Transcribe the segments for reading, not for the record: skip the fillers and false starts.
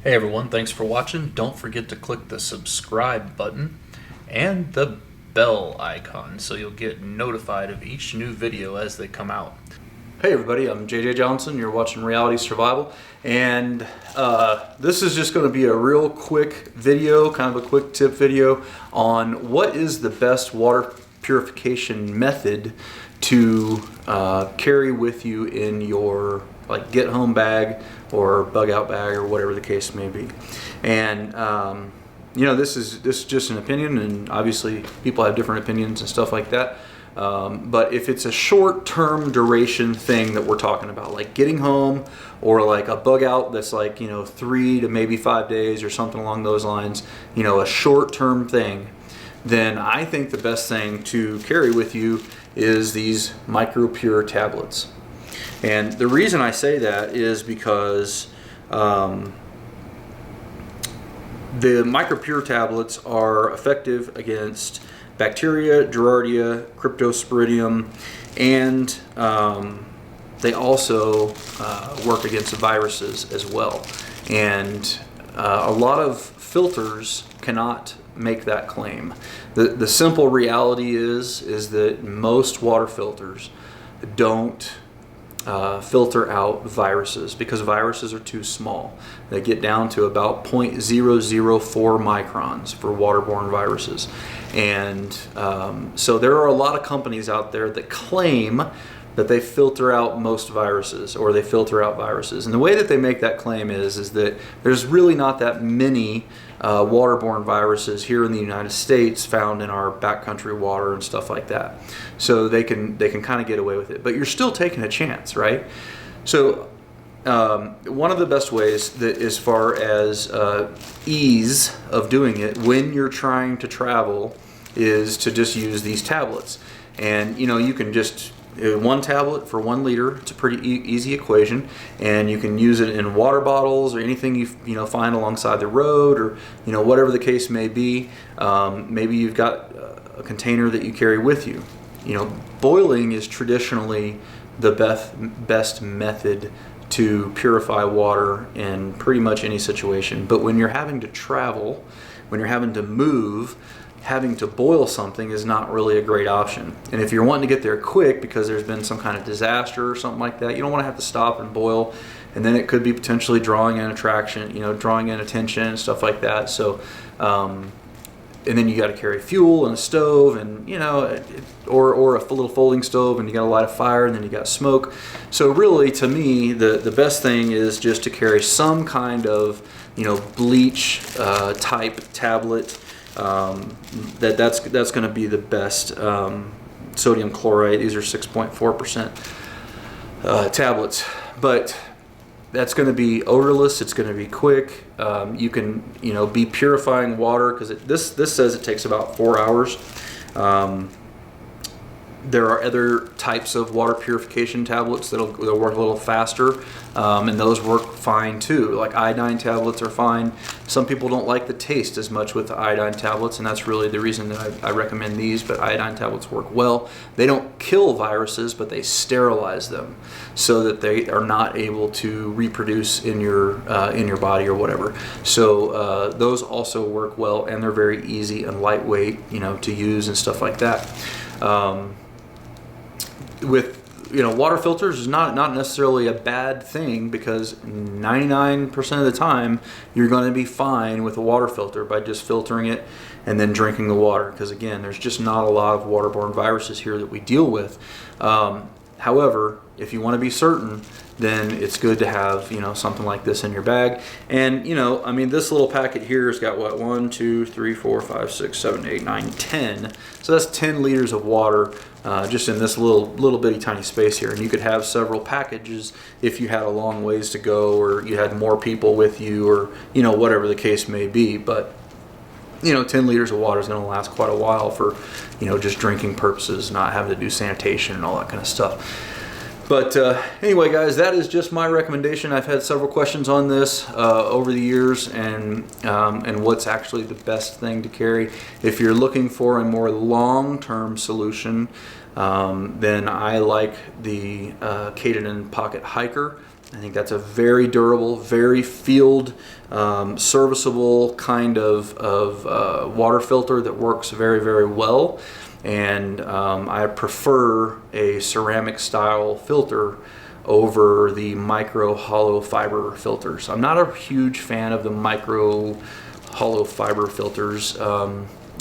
Hey everyone, thanks for watching. Don't forget to click the subscribe button and the bell icon so you'll get notified of each new video as they come out. Hey everybody, I'm JJ Johnson. You're watching Reality Survival, and this is just going to be a real quick video, kind of a quick tip video on what is the best water purification method to carry with you in your get home bag or bug out bag or whatever the case may be. And this is just an opinion, and obviously people have different opinions and stuff like that. But if it's a short-term duration thing that we're talking about, like getting home or like a bug out that's 3 to maybe 5 days or something along those lines, a short-term thing, then I think the best thing to carry with you is these MicroPure tablets. And the reason I say that is because the MicroPure tablets are effective against bacteria, Giardia, Cryptosporidium, and they also work against viruses as well. And a lot of filters cannot make that claim. The simple reality is that most water filters don't filter out viruses because viruses are too small. They get down to about 0.004 microns for waterborne viruses. And so there are a lot of companies out there that claim that they filter out most viruses, or they filter out viruses. And the way that they make that claim is that there's really not that many waterborne viruses here in the United States found in our backcountry water and stuff like that. So they can kind of get away with it, but you're still taking a chance, right? So one of the best ways that, as far as ease of doing it when you're trying to travel, is to just use these tablets. And you can just one tablet for 1 liter. It's a pretty easy equation, and you can use it in water bottles or anything you find alongside the road, or whatever the case may be. Maybe you've got a container that you carry with you. Boiling is traditionally the best method to purify water in pretty much any situation. But when you're having to travel, when you're having to move, having to boil something is not really a great option. And if you're wanting to get there quick because there's been some kind of disaster or something like that, you don't want to have to stop and boil, and then it could be potentially drawing in drawing in attention and stuff like that. So and then you got to carry fuel and a stove, and or a little folding stove, and you got to light a fire, and then you got smoke. So really, to me, the best thing is just to carry some kind of bleach type tablet. That's going to be the best. Sodium chloride. These are 6.4% tablets, but that's going to be odorless. It's going to be quick. You can be purifying water, because this says it takes about 4 hours. There are other types of water purification tablets that'll work a little faster, and those work fine too. Like iodine tablets are fine. Some people don't like the taste as much with the iodine tablets, and that's really the reason that I recommend these. But iodine tablets work well. They don't kill viruses, but they sterilize them so that they are not able to reproduce in your body or whatever. So those also work well, and they're very easy and lightweight, to use and stuff like that. With water filters is not necessarily a bad thing, because 99% of the time you're going to be fine with a water filter by just filtering it and then drinking the water, because again, there's just not a lot of waterborne viruses here that we deal with. However, if you want to be certain, then it's good to have something like this in your bag. And this little packet here has got what, 1, 2, 3, 4, 5, 6, 7, 8, 9, 10. So that's 10 liters of water just in this little bitty tiny space here. And you could have several packages if you had a long ways to go, or you had more people with you, or whatever the case may be. But 10 liters of water is going to last quite a while for just drinking purposes, not having to do sanitation and all that kind of stuff. But anyway, guys, that is just my recommendation. I've had several questions on this over the years, and what's actually the best thing to carry. If you're looking for a more long-term solution, then I like the Katadyn Pocket Hiker. I think that's a very durable, very field serviceable kind of water filter that works very, very well. And I prefer a ceramic style filter over the micro hollow fiber filters. I'm not a huge fan of the micro hollow fiber filters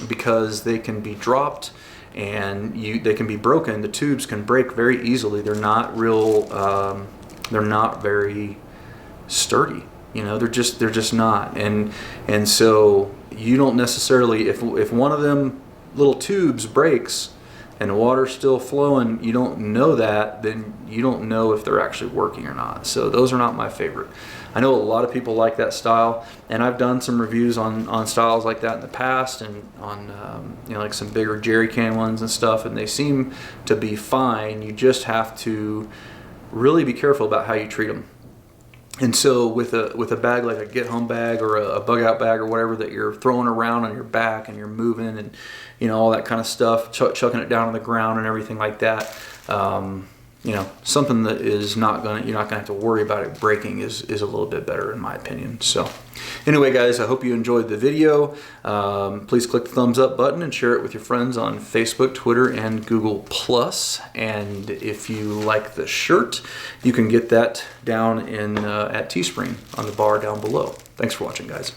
because they can be dropped and they can be broken. The tubes can break very easily. They're not real. They're not very sturdy. You know, they're just not. And so you don't necessarily, if one of them little tubes breaks and the water's still flowing, you don't know that, then you don't know if they're actually working or not. So those are not my favorite. I know a lot of people like that style, and I've done some reviews on styles like that in the past, and on you know, like some bigger jerry can ones and stuff, and they seem to be fine. You just have to really be careful about how you treat them. And so with a bag like a get home bag or a bug out bag or whatever that you're throwing around on your back and you're moving and, you know, all that kind of stuff, chucking it down on the ground and everything like that, you know, something that is not gonna, you're not gonna have to worry about it breaking is a little bit better in my opinion. So anyway, guys, I hope you enjoyed the video. Please click the thumbs up button and share it with your friends on Facebook, Twitter, and Google+. And if you like the shirt, you can get that down in at Teespring on the bar down below. Thanks for watching, guys.